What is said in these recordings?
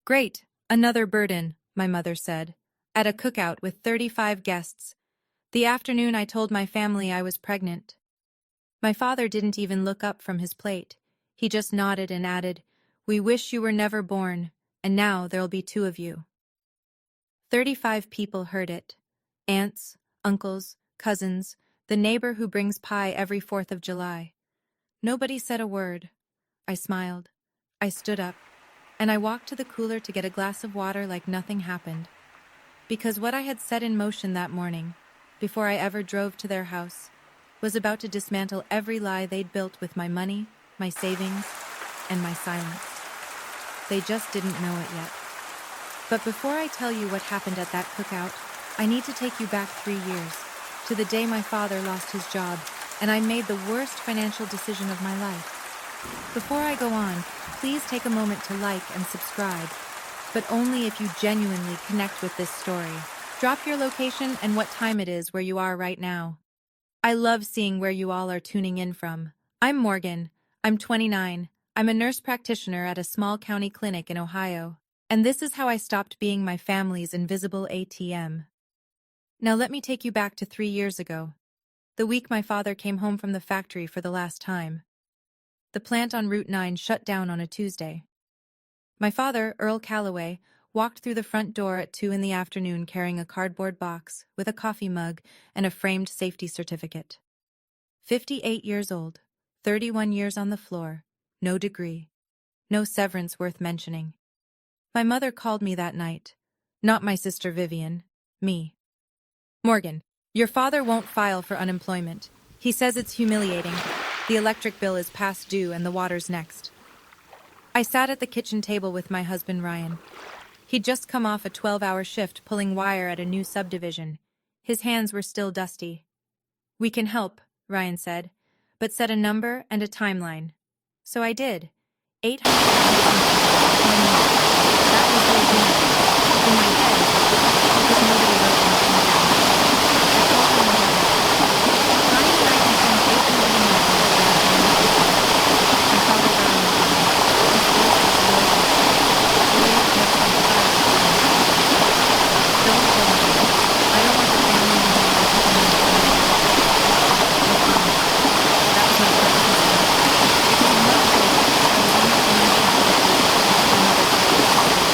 Great, another burden, my mother said, at a cookout with 35 guests. The afternoon I told my family I was pregnant. My father didn't even look up from his plate. He just nodded and added, "We wish you were never born, and now there'll be two of you." 35 people heard it. Aunts, uncles, cousins, the neighbor who brings pie every 4th of July. Nobody said a word. I smiled. I stood up, and I walked to the cooler to get a glass of water like nothing happened. Because what I had set in motion that morning, before I ever drove to their house, was about to dismantle every lie they'd built with my money, my savings, and my silence. They just didn't know it yet. But before I tell you what happened at that cookout, I need to take you back 3 years, to the day my father lost his job, and I made the worst financial decision of my life. Before I go on, please take a moment to like and subscribe, but only if you genuinely connect with this story. Drop your location and what time it is where you are right now. I love seeing where you all are tuning in from. I'm Morgan. I'm 29. I'm a nurse practitioner at a small county clinic in Ohio. And this is how I stopped being my family's invisible ATM. Now let me take you back to 3 years ago, the week my father came home from the factory for the last time. The plant on Route 9 shut down on a Tuesday. My father, Earl Calloway, walked through the front door at 2 in the afternoon carrying a cardboard box with a coffee mug and a framed safety certificate. 58 years old, 31 years on the floor, no degree, no severance worth mentioning. My mother called me that night. Not my sister Vivian, me. "Morgan, your father won't file for unemployment. He says it's humiliating. The electric bill is past due and the water's next." I sat at the kitchen table with my husband Ryan. He'd just come off a 12-hour shift pulling wire at a new subdivision. His hands were still dusty. "We can help," Ryan said, "but set a number and a timeline." So I did. 800. That was the agreement. In my head, because nobody wrote anything down. I told him what had happened. Ryan and I can send 800 a month. My father got on the phone. His voice was low. Don't tell me. I don't want the family to know I'm taking this from you. I promise. That was my first mistake. Because in those days, I was only financially my mother kept me secret.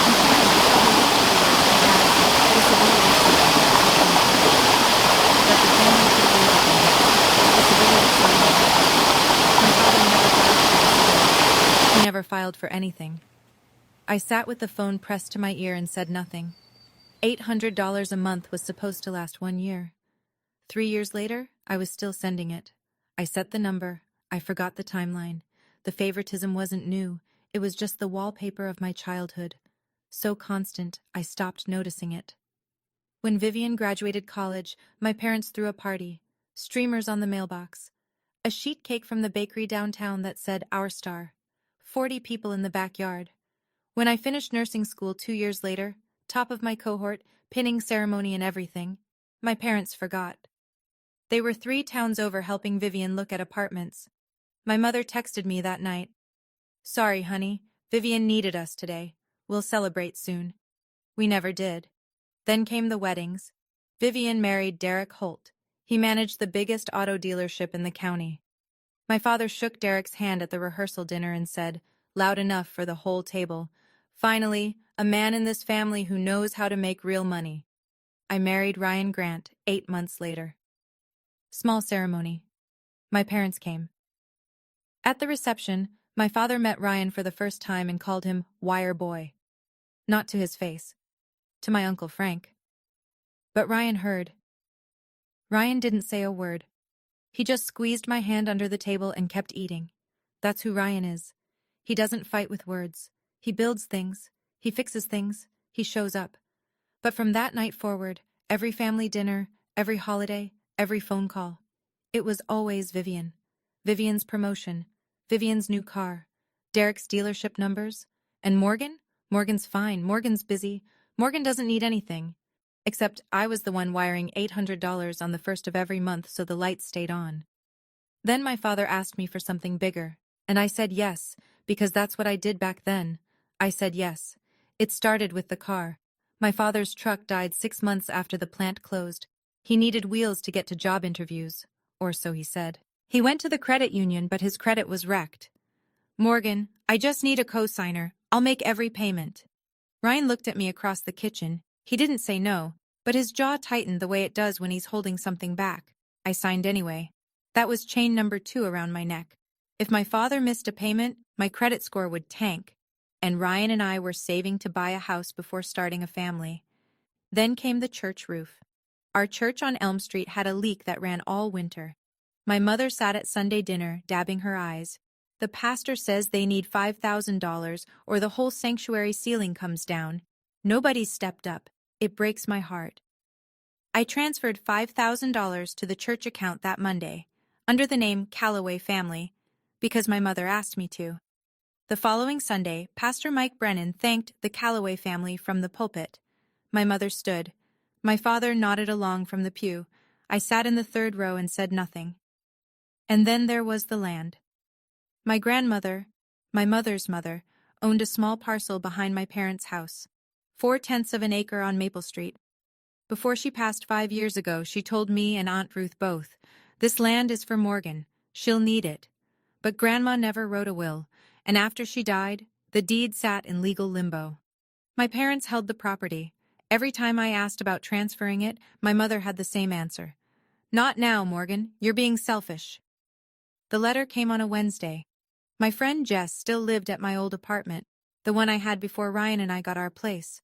Instead, I told her that disability that the family could do everything. Disability sign. My father never filed for disability. He never filed for anything. I sat with the phone pressed to my ear and said nothing. $800 a month was supposed to last 1 year. 3 years later, I was still sending it. I set the number. I forgot the timeline. The favoritism wasn't new. It was just the wallpaper of my childhood. So constant, I stopped noticing it. When Vivian graduated college, my parents threw a party. Streamers on the mailbox. A sheet cake from the bakery downtown that said Our Star. 40 people in the backyard. When I finished nursing school 2 years later, top of my cohort, pinning ceremony and everything, my parents forgot. They were 3 towns over helping Vivian look at apartments. My mother texted me that night. "Sorry, honey, Vivian needed us today. We'll celebrate soon." We never did. Then came the weddings. Vivian married Derek Holt. He managed the biggest auto dealership in the county. My father shook Derek's hand at the rehearsal dinner and said, loud enough for the whole table, "Finally, a man in this family who knows how to make real money." I married Ryan Grant 8 months later. Small ceremony. My parents came. At the reception, my father met Ryan for the first time and called him Wire Boy. Not to his face. To my Uncle Frank. But Ryan heard. Ryan didn't say a word. He just squeezed my hand under the table and kept eating. That's who Ryan is. He doesn't fight with words. He builds things. He fixes things. He shows up. But from that night forward, every family dinner, every holiday, every phone call, it was always Vivian. Vivian's promotion. Vivian's new car. Derek's dealership numbers. And Morgan? Morgan's fine. Morgan's busy. Morgan doesn't need anything. Except I was the one wiring $800 on the first of every month so the lights stayed on. Then my father asked me for something bigger, and I said yes, because that's what I did back then. I said yes. It started with the car. My father's truck died 6 months after the plant closed. He needed wheels to get to job interviews, or so he said. He went to the credit union, but his credit was wrecked. Morgan, I just need a cosigner. I'll make every payment. Ryan looked at me across the kitchen. He didn't say no, but his jaw tightened the way it does when he's holding something back. I signed anyway. That was chain number 2 around my neck. If my father missed a payment, my credit score would tank. And Ryan and I were saving to buy a house before starting a family. Then came the church roof. Our church on Elm Street had a leak that ran all winter. My mother sat at Sunday dinner, dabbing her eyes. The pastor says they need $5,000 or the whole sanctuary ceiling comes down. Nobody stepped up. It breaks my heart. I transferred $5,000 to the church account that Monday, under the name Calloway Family, because my mother asked me to. The following Sunday, Pastor Mike Brennan thanked the Calloway family from the pulpit. My mother stood. My father nodded along from the pew. I sat in the 3rd row and said nothing. And then there was the land. My grandmother, my mother's mother, owned a small parcel behind my parents' house, 4/10 of an acre on Maple Street. Before she passed 5 years ago, she told me and Aunt Ruth both, "This land is for Morgan. She'll need it." But Grandma never wrote a will, and after she died, the deed sat in legal limbo. My parents held the property. Every time I asked about transferring it, my mother had the same answer. "Not now, Morgan. You're being selfish." The letter came on a Wednesday. My friend Jess still lived at my old apartment, the one I had before Ryan and I got our place.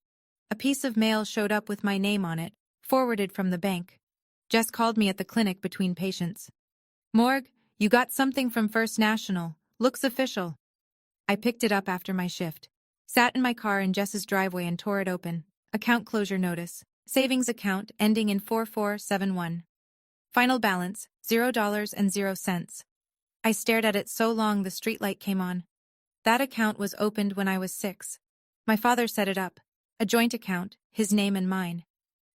A piece of mail showed up with my name on it, forwarded from the bank. Jess called me at the clinic between patients. "Morg, you got something from First National. Looks official." I picked it up after my shift, sat in my car in Jess's driveway and tore it open. Account closure notice. Savings account ending in 4471. Final balance, $0.00. I stared at it so long the streetlight came on. That account was opened when I was 6. My father set it up. A joint account, his name and mine.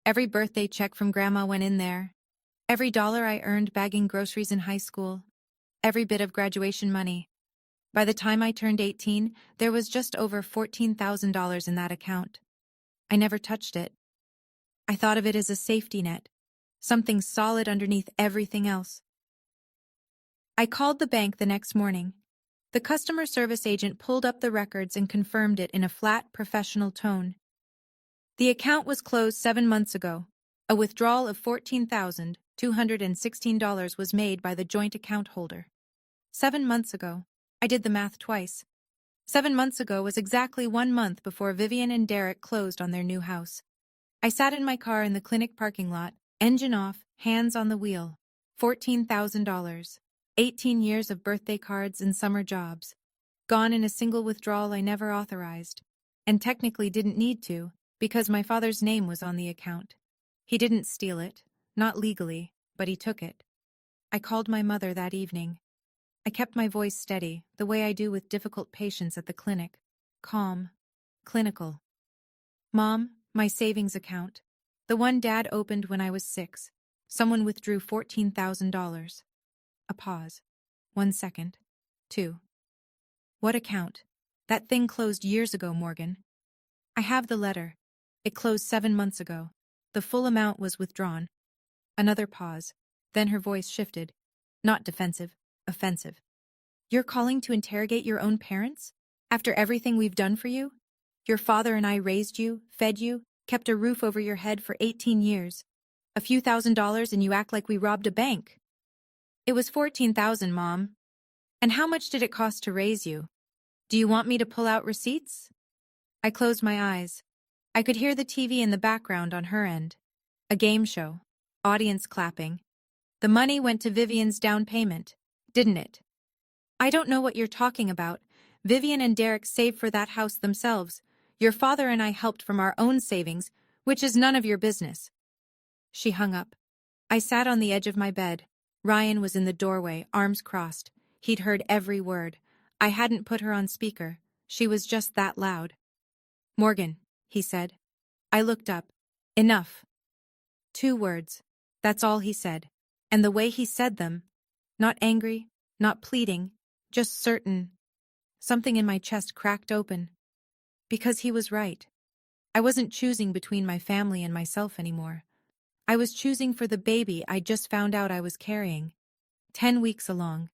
Every birthday check from Grandma went in there. Every dollar I earned bagging groceries in high school. Every bit of graduation money. By the time I turned 18, there was just over $14,000 in that account. I never touched it. I thought of it as a safety net, something solid underneath everything else. I called the bank the next morning. The customer service agent pulled up the records and confirmed it in a flat, professional tone. The account was closed 7 months ago. A withdrawal of $14,216 was made by the joint account holder. 7 months ago. I did the math twice. 7 months ago was exactly 1 month before Vivian and Derek closed on their new house. I sat in my car in the clinic parking lot, engine off, hands on the wheel. $14,000. 18 years of birthday cards and summer jobs. Gone in a single withdrawal I never authorized. And technically didn't need to, because my father's name was on the account. He didn't steal it, not legally, but he took it. I called my mother that evening. I kept my voice steady, the way I do with difficult patients at the clinic. Calm. Clinical. "Mom, my savings account. The one Dad opened when I was 6. Someone withdrew $14,000. A pause. 1 second. 2. "What account? That thing closed years ago, Morgan." "I have the letter. It closed 7 months ago. The full amount was withdrawn." Another pause. Then her voice shifted. Not defensive, offensive. "You're calling to interrogate your own parents? After everything we've done for you? Your father and I raised you, fed you, kept a roof over your head for 18 years. A few $1,000s and you act like we robbed a bank." "It was $14,000, Mom. And how much did it cost to raise you? Do you want me to pull out receipts?" I closed my eyes. I could hear the TV in the background on her end. A game show. Audience clapping. The money went to Vivian's down payment, didn't it? "I don't know what you're talking about. Vivian and Derek saved for that house themselves. Your father and I helped from our own savings, which is none of your business." She hung up. I sat on the edge of my bed. Ryan was in the doorway, arms crossed. He'd heard every word. I hadn't put her on speaker. She was just that loud. "Morgan," he said. I looked up. "Enough." 2 words. That's all he said. And the way he said them, not angry, not pleading, just certain. Something in my chest cracked open. Because he was right. I wasn't choosing between my family and myself anymore. I was choosing for the baby I just found out I was carrying. 10 weeks along.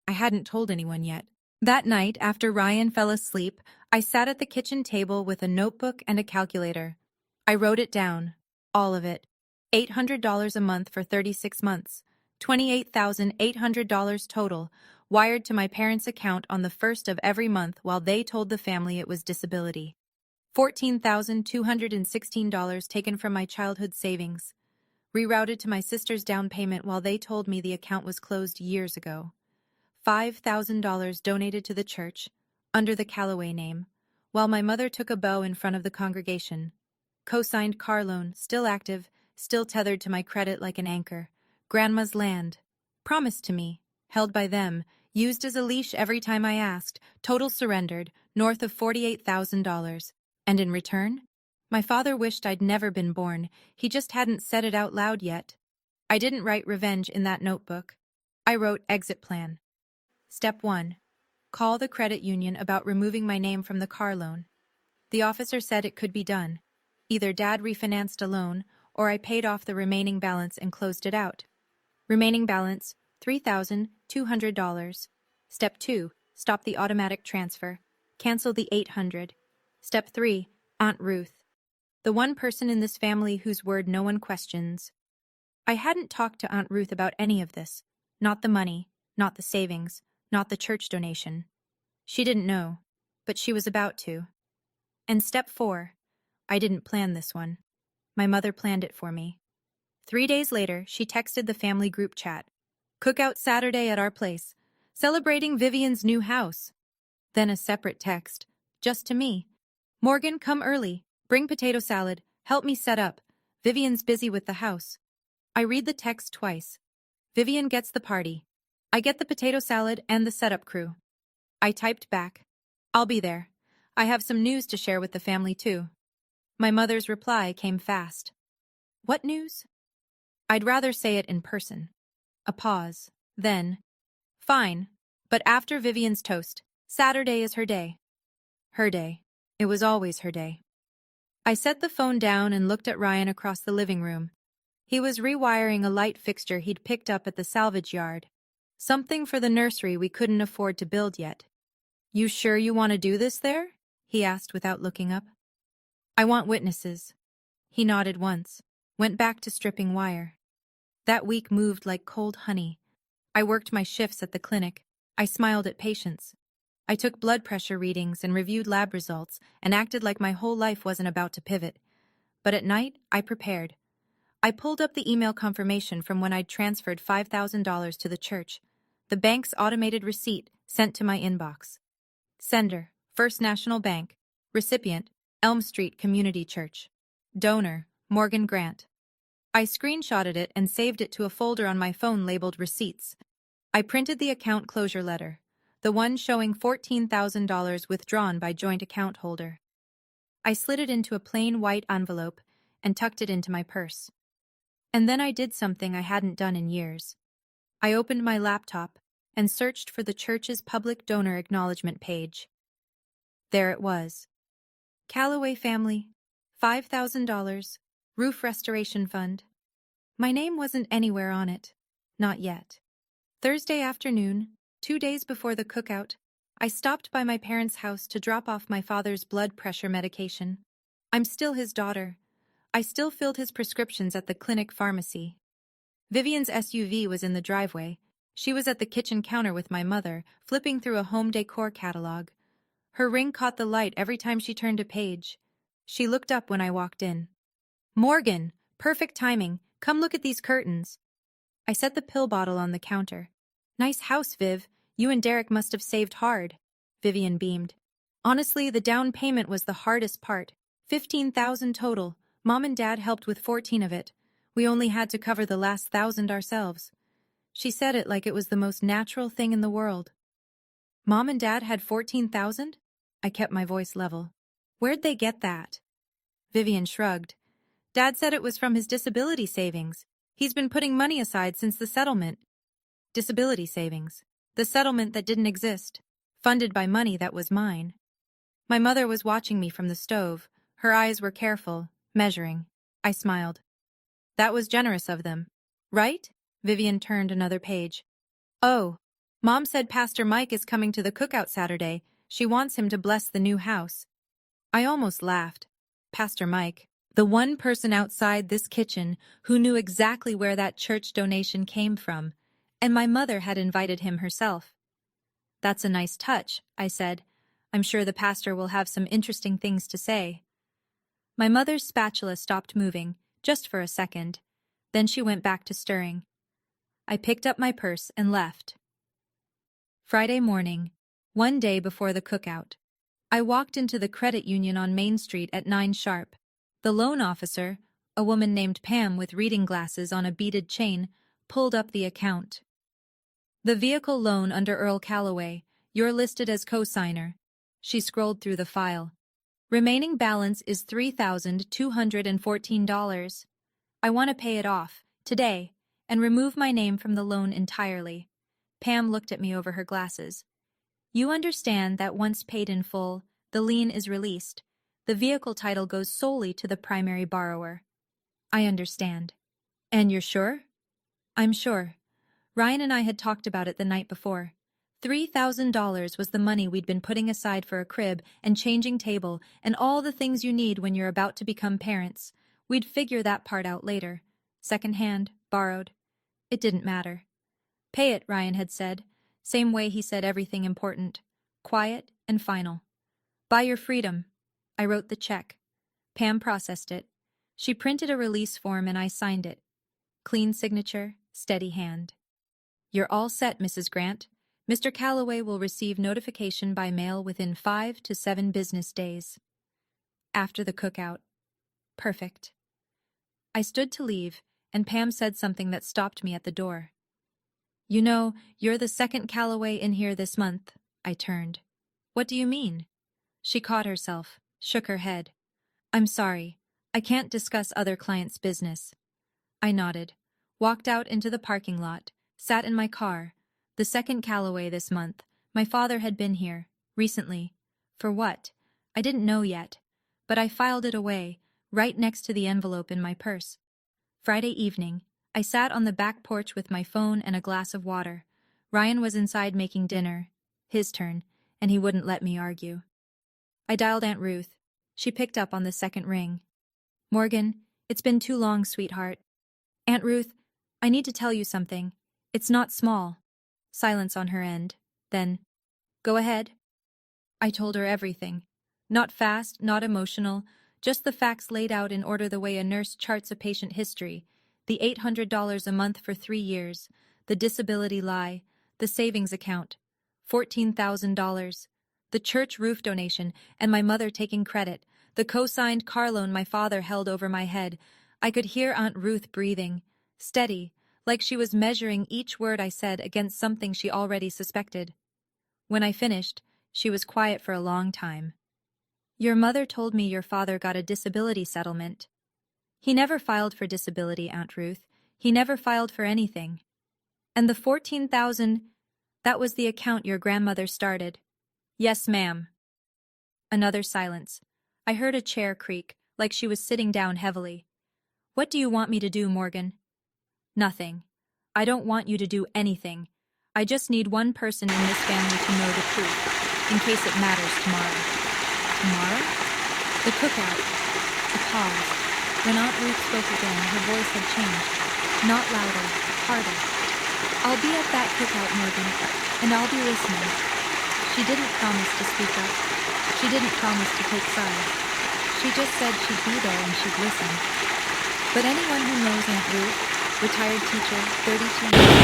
I hadn't told anyone yet. That night, after Ryan fell asleep, I sat at the kitchen table with a notebook and a calculator. I wrote it down. All of it. $800 a month for 36 months. $28,800 total, wired to my parents' account on the first of every month while they told the family it was disability. $14,216 taken from my childhood savings. Rerouted to my sister's down payment while they told me the account was closed years ago. $5,000 donated to the church, under the Callaway name, while my mother took a bow in front of the congregation. Co-signed car loan, still active, still tethered to my credit like an anchor. Grandma's land, promised to me, held by them, used as a leash every time I asked, total surrendered, north of $48,000. And in return? My father wished I'd never been born, he just hadn't said it out loud yet. I didn't write revenge in that notebook. I wrote exit plan. Step 1. Call the credit union about removing my name from the car loan. The officer said it could be done. Either Dad refinanced a loan, or I paid off the remaining balance and closed it out. Remaining balance, $3,200. Step 2. Stop the automatic transfer. Cancel the $800. Step 3. Aunt Ruth. The one person in this family whose word no one questions. I hadn't talked to Aunt Ruth about any of this. Not the money, not the savings, not the church donation. She didn't know, but she was about to. And step 4. I didn't plan this one. My mother planned it for me. 3 days later, she texted the family group chat. Cookout Saturday at our place. Celebrating Vivian's new house. Then a separate text, just to me. Morgan, come early. Bring potato salad. Help me set up. Vivian's busy with the house. I read the text twice. Vivian gets the party. I get the potato salad and the setup crew. I typed back. I'll be there. I have some news to share with the family too. My mother's reply came fast. What news? I'd rather say it in person. A pause. Then, fine, but after Vivian's toast. Saturday is her day. Her day. It was always her day. I set the phone down and looked at Ryan across the living room. He was rewiring a light fixture he'd picked up at the salvage yard. Something for the nursery we couldn't afford to build yet. You sure you want to do this there? He asked without looking up. I want witnesses. He nodded once, went back to stripping wire. That week moved like cold honey. I worked my shifts at the clinic. I smiled at patients. I took blood pressure readings and reviewed lab results and acted like my whole life wasn't about to pivot. But at night, I prepared. I pulled up the email confirmation from when I'd transferred $5,000 to the church. The bank's automated receipt sent to my inbox. Sender, First National Bank. Recipient, Elm Street Community Church. Donor, Morgan Grant. I screenshotted it and saved it to a folder on my phone labeled Receipts. I printed the account closure letter, the one showing $14,000 withdrawn by joint account holder. I slid it into a plain white envelope and tucked it into my purse. And then I did something I hadn't done in years. I opened my laptop and searched for the church's public donor acknowledgement page. There it was. Callaway family, $5,000, roof restoration fund. My name wasn't anywhere on it. Not yet. Thursday afternoon, 2 days before the cookout, I stopped by my parents' house to drop off my father's blood pressure medication. I'm still his daughter. I still filled his prescriptions at the clinic pharmacy. Vivian's SUV was in the driveway. She was at the kitchen counter with my mother, flipping through a home decor catalog. Her ring caught the light every time she turned a page. She looked up when I walked in. Morgan, perfect timing. Come look at these curtains. I set the pill bottle on the counter. Nice house, Viv. You and Derek must have saved hard. Vivian beamed. Honestly, the down payment was the hardest part. $15,000 total. Mom and Dad helped with 14 of it. We only had to cover the last 1,000 ourselves. She said it like it was the most natural thing in the world. Mom and Dad had 14,000? I kept my voice level. Where'd they get that? Vivian shrugged. Dad said it was from his disability savings. He's been putting money aside since the settlement. Disability savings. The settlement that didn't exist. Funded by money that was mine. My mother was watching me from the stove. Her eyes were careful, measuring. I smiled. That was generous of them. Right? Vivian turned another page. Oh. Mom said Pastor Mike is coming to the cookout Saturday. She wants him to bless the new house. I almost laughed. Pastor Mike, the one person outside this kitchen who knew exactly where that church donation came from, and my mother had invited him herself. That's a nice touch, I said. I'm sure the pastor will have some interesting things to say. My mother's spatula stopped moving, just for a second. Then she went back to stirring. I picked up my purse and left. Friday morning, one day before the cookout. I walked into the credit union on Main Street at 9 sharp. The loan officer, a woman named Pam with reading glasses on a beaded chain, pulled up the account. The vehicle loan under Earl Calloway. You're listed as co-signer. She scrolled through the file. Remaining balance is $3,214. I want to pay it off, today, and remove my name from the loan entirely. Pam looked at me over her glasses. You understand that once paid in full, the lien is released. The vehicle title goes solely to the primary borrower. I understand. And you're sure? I'm sure. Ryan and I had talked about it the night before. $3,000 was the money we'd been putting aside for a crib and changing table and all the things you need when you're about to become parents. We'd figure that part out later. Second-hand, borrowed. It didn't matter. Pay it, Ryan had said. Same way he said everything important. Quiet and final. Buy your freedom. I wrote the check. Pam processed it. She printed a release form and I signed it. Clean signature, steady hand. You're all set, Mrs. Grant. Mr. Calloway will receive notification by mail within 5 to 7 business days. After the cookout. Perfect. I stood to leave, and Pam said something that stopped me at the door. You know, you're the second Calloway in here this month. I turned. What do you mean? She caught herself, shook her head. I'm sorry. I can't discuss other clients' business. I nodded, walked out into the parking lot, sat in my car. The second Calloway this month. My father had been here, recently. For what? I didn't know yet. But I filed it away, right next to the envelope in my purse. Friday evening, I sat on the back porch with my phone and a glass of water. Ryan was inside making dinner. His turn, and he wouldn't let me argue. I dialed Aunt Ruth. She picked up on the second ring. Morgan, it's been too long, sweetheart. Aunt Ruth, I need to tell you something. It's not small. Silence on her end. Then, go ahead. I told her everything. Not fast, not emotional, just the facts laid out in order the way a nurse charts a patient history. The $800 a month for 3 years, the disability lie, the savings account, $14,000, the church roof donation, and my mother taking credit, the co-signed car loan my father held over my head. I could hear Aunt Ruth breathing, steady, like she was measuring each word I said against something she already suspected. When I finished, she was quiet for a long time. Your mother told me your father got a disability settlement. He never filed for disability, Aunt Ruth. He never filed for anything. And the $14,000, that was the account your grandmother started. Yes, ma'am. Another silence. I heard a chair creak, like she was sitting down heavily. What do you want me to do, Morgan? Nothing. I don't want you to do anything. I just need one person in this family to know the truth, in case it matters tomorrow. Tomorrow? The cookout. A pause. When Aunt Ruth spoke again, her voice had changed. Not louder, harder. I'll be at that cookout, Morgan, and I'll be listening. She didn't promise to speak up. She didn't promise to take sides. She just said she'd be there and she'd listen. But anyone who knows Aunt Ruth, retired teacher, 32 years.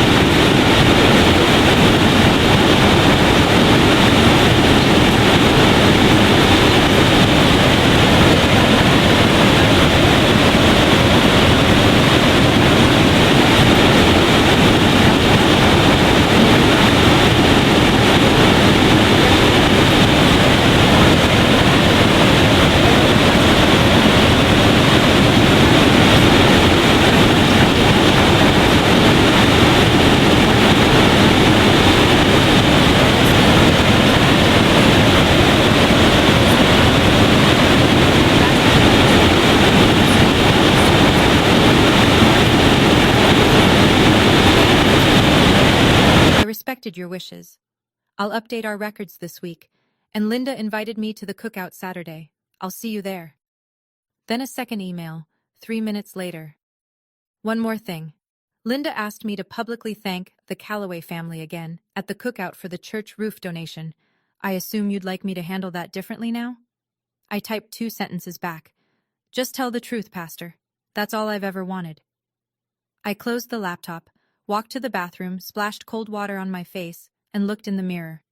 granted your wishes. I'll update our records this week, and Linda invited me to the cookout Saturday. I'll see you there. Then a second email, 3 minutes later. One more thing. Linda asked me to publicly thank the Calloway family again at the cookout for the church roof donation. I assume you'd like me to handle that differently now? I typed 2 sentences back. Just tell the truth, Pastor. That's all I've ever wanted. I closed the laptop, walked to the bathroom, splashed cold water on my face, and looked in the mirror.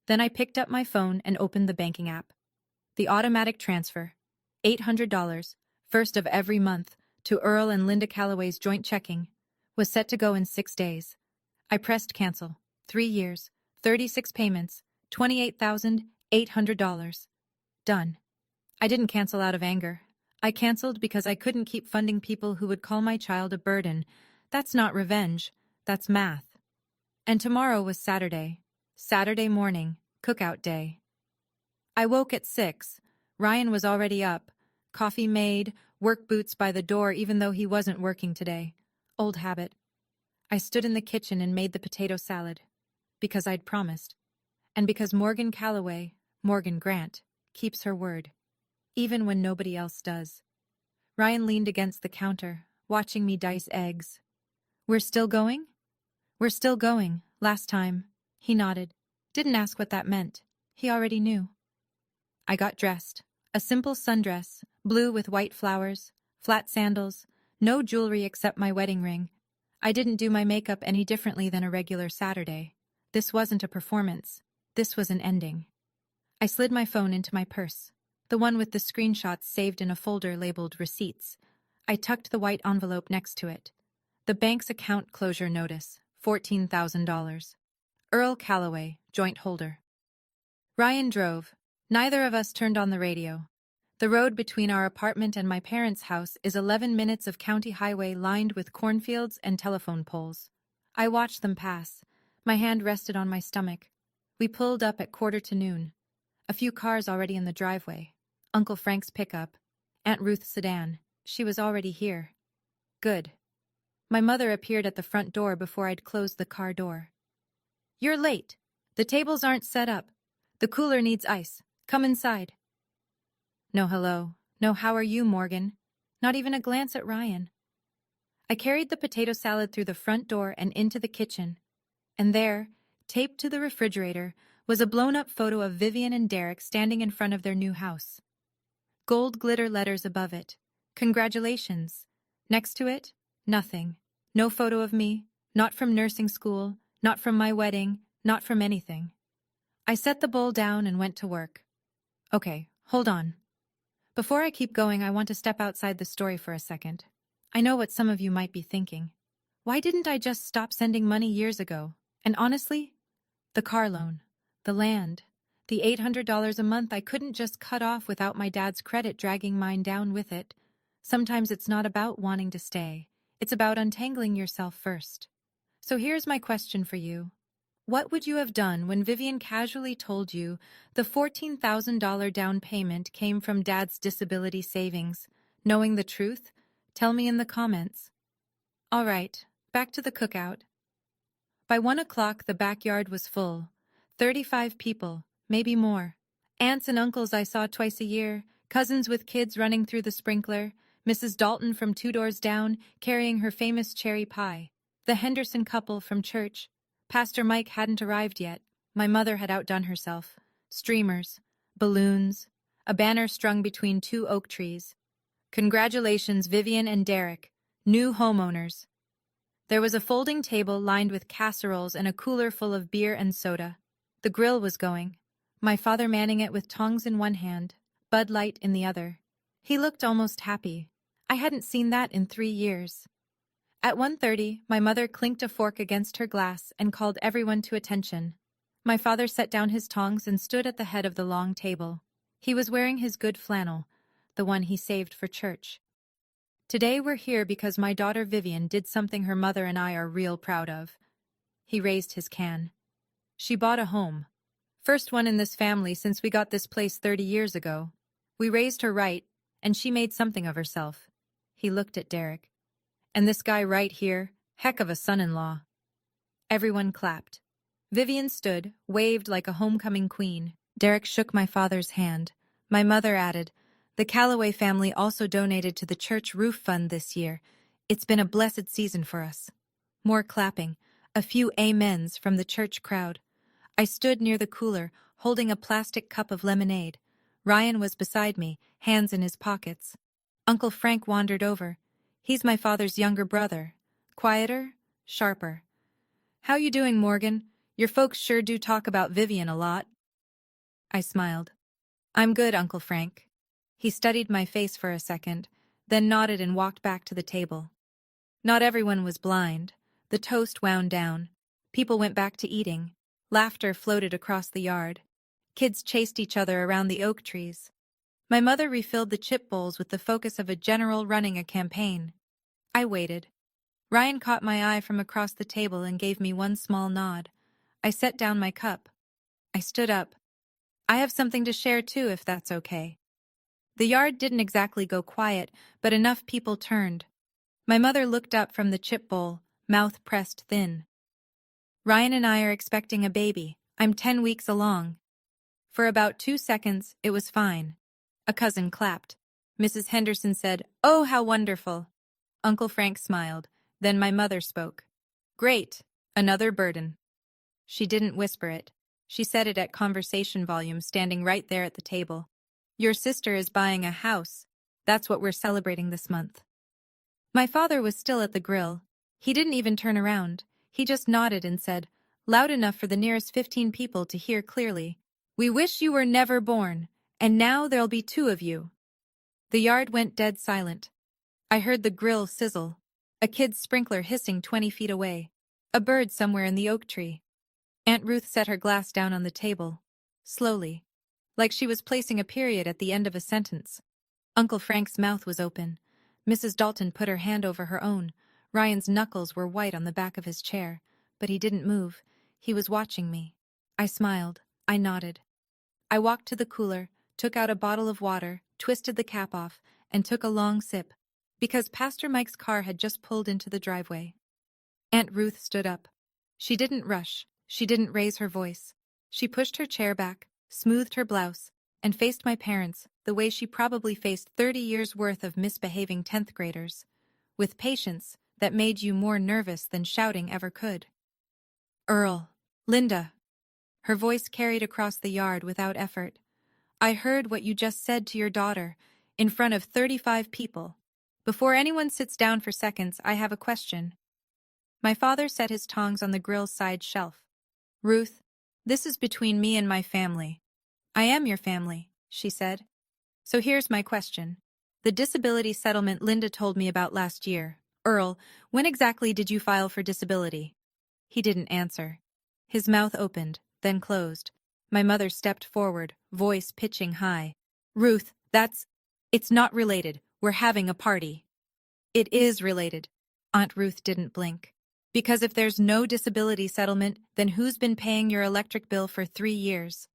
Then I picked up my phone and opened the banking app. The automatic transfer, $800, first of every month, to Earl and Linda Calloway's joint checking, was set to go in 6 days. I pressed cancel. 3 years, 36 payments, $28,800. Done. I didn't cancel out of anger. I canceled because I couldn't keep funding people who would call my child a burden. That's not revenge. That's math. And tomorrow was Saturday. Saturday morning, cookout day. I woke at 6. Ryan was already up. Coffee made, work boots by the door even though he wasn't working today. Old habit. I stood in the kitchen and made the potato salad. Because I'd promised. And because Morgan Calloway, Morgan Grant, keeps her word. Even when nobody else does. Ryan leaned against the counter, watching me dice eggs. We're still going? We're still going, last time. He nodded. Didn't ask what that meant. He already knew. I got dressed. A simple sundress, blue with white flowers, flat sandals, no jewelry except my wedding ring. I didn't do my makeup any differently than a regular Saturday. This wasn't a performance. This was an ending. I slid my phone into my purse, the one with the screenshots saved in a folder labeled Receipts. I tucked the white envelope next to it. The bank's account closure notice, $14,000. Earl Calloway, joint holder. Ryan drove. Neither of us turned on the radio. The road between our apartment and my parents' house is 11 minutes of county highway lined with cornfields and telephone poles. I watched them pass. My hand rested on my stomach. We pulled up at 1:45. A few cars already in the driveway. Uncle Frank's pickup. Aunt Ruth's sedan. She was already here. Good. My mother appeared at the front door before I'd closed the car door. You're late. The tables aren't set up. The cooler needs ice. Come inside. No hello. No how are you, Morgan? Not even a glance at Ryan. I carried the potato salad through the front door and into the kitchen. And there, taped to the refrigerator, was a blown-up photo of Vivian and Derek standing in front of their new house. Gold glitter letters above it. Congratulations. Next to it, nothing. No photo of me, not from nursing school, not from my wedding, not from anything. I set the bowl down and went to work. Okay, hold on. Before I keep going, I want to step outside the story for a second. I know what some of you might be thinking. Why didn't I just stop sending money years ago? And honestly, the car loan, the land, the $800 a month I couldn't just cut off without my dad's credit dragging mine down with it. Sometimes it's not about wanting to stay. It's about untangling yourself first. So here's my question for you. What would you have done when Vivian casually told you the $14,000 down payment came from Dad's disability savings? Knowing the truth? Tell me in the comments. All right, back to the cookout. By 1 o'clock, the backyard was full. 35 people, maybe more. Aunts and uncles I saw twice a year, cousins with kids running through the sprinkler, Mrs. Dalton from 2 doors down carrying her famous cherry pie, the Henderson couple from church. Pastor Mike hadn't arrived yet. My mother had outdone herself. Streamers, balloons, a banner strung between 2 oak trees. Congratulations, Vivian and Derek, new homeowners. There was a folding table lined with casseroles and a cooler full of beer and soda. The grill was going, my father manning it with tongs in one hand, Bud Light in the other. He looked almost happy. I hadn't seen that in 3 years. At 1:30, my mother clinked a fork against her glass and called everyone to attention. My father set down his tongs and stood at the head of the long table. He was wearing his good flannel, the one he saved for church. Today we're here because my daughter Vivian did something her mother and I are real proud of. He raised his can. She bought a home. First one in this family since we got this place 30 years ago. We raised her right, and she made something of herself. He looked at Derek. And this guy right here, heck of a son-in-law. Everyone clapped. Vivian stood, waved like a homecoming queen. Derek shook my father's hand. My mother added, "The Calloway family also donated to the church roof fund this year. It's been a blessed season for us." More clapping, a few amens from the church crowd. I stood near the cooler, holding a plastic cup of lemonade. Ryan was beside me, hands in his pockets. Uncle Frank wandered over. He's my father's younger brother. Quieter, sharper. "How you doing, Morgan? Your folks sure do talk about Vivian a lot." I smiled. "I'm good, Uncle Frank." He studied my face for a second, then nodded and walked back to the table. Not everyone was blind. The toast wound down. People went back to eating. Laughter floated across the yard. Kids chased each other around the oak trees. My mother refilled the chip bowls with the focus of a general running a campaign. I waited. Ryan caught my eye from across the table and gave me one small nod. I set down my cup. I stood up. "I have something to share too, if that's okay." The yard didn't exactly go quiet, but enough people turned. My mother looked up from the chip bowl, mouth pressed thin. "Ryan and I are expecting a baby. I'm 10 weeks along." For about 2 seconds, it was fine. A cousin clapped. Mrs. Henderson said, "Oh, how wonderful." Uncle Frank smiled. Then my mother spoke. "Great. Another burden." She didn't whisper it. She said it at conversation volume, standing right there at the table. "Your sister is buying a house. That's what we're celebrating this month." My father was still at the grill. He didn't even turn around. He just nodded and said, loud enough for the nearest 15 people to hear clearly, "We wish you were never born, and now there'll be 2 of you." The yard went dead silent. I heard the grill sizzle, a kid's sprinkler hissing 20 feet away, a bird somewhere in the oak tree. Aunt Ruth set her glass down on the table, slowly, like she was placing a period at the end of a sentence. Uncle Frank's mouth was open. Mrs. Dalton put her hand over her own. Ryan's knuckles were white on the back of his chair, but he didn't move. He was watching me. I smiled. I nodded. I walked to the cooler, took out a bottle of water, twisted the cap off, and took a long sip, because Pastor Mike's car had just pulled into the driveway. Aunt Ruth stood up. She didn't rush. She didn't raise her voice. She pushed her chair back, smoothed her blouse, and faced my parents the way she probably faced 30 years' worth of misbehaving 10th graders, with patience that made you more nervous than shouting ever could. "Earl, Linda." Her voice carried across the yard without effort. "I heard what you just said to your daughter, in front of 35 people. Before anyone sits down for seconds, I have a question." My father set his tongs on the grill's side shelf. "Ruth, this is between me and my family." "I am your family," she said. "So here's my question. The disability settlement Linda told me about last year. Earl, when exactly did you file for disability?" He didn't answer. His mouth opened, then closed. My mother stepped forward, voice pitching high. "Ruth, it's not related. We're having a party." "It is related." Aunt Ruth didn't blink. "Because if there's no disability settlement, then who's been paying your electric bill for 3 years?